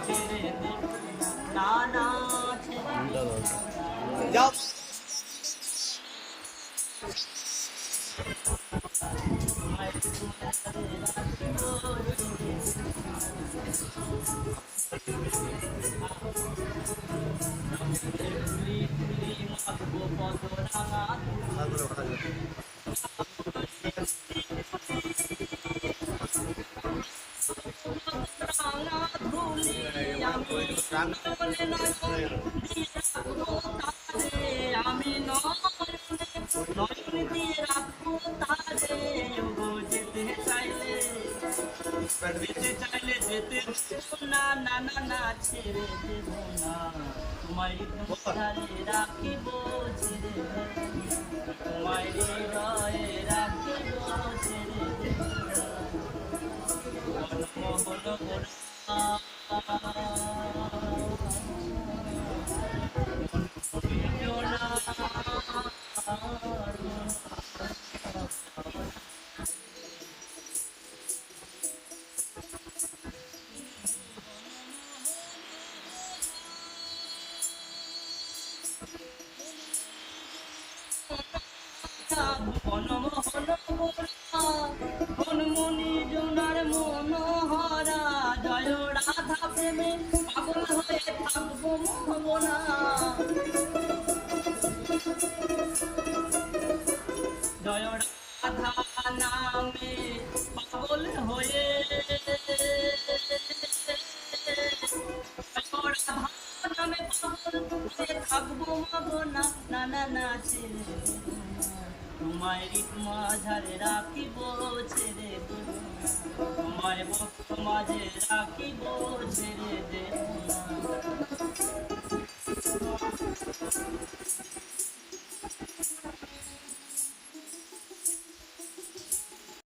ছেড়ে দেব না, না ছেড়ে দেব না। যাও তুলি তুলি মাখবো পদরাঙা রাঙা ধুলি আমি নয়নে নয়ন দিয়ে রাখবো তারে, আমি নয়নে দিয়ে রাখবো তারে। ওগো যেতে চাইলে যেতে দেব না, না না না ছেড়ে দেব না, তোমায় ধারে রাখিব ছেড়ে দেব না, তোমায় হৃদয়ে রাখিব ছেড়ে দেব না। মনমোহন গোরা মনমনি জোনার মনোহরা, জয় রাধা প্রেমে পাগল হয়ে থাকবো মোহনা। জয় রাধা নামে পাগল হয়ে, রাধা নামে পাগল হয়ে থাকবো মোহনা, না না না ছেড়ে দেব না, তোমায় রিক মাঝারে রাখিব ছেড়ে দেব না, তোমায় ভক্ত মাঝে রাখিব ছেড়ে দেব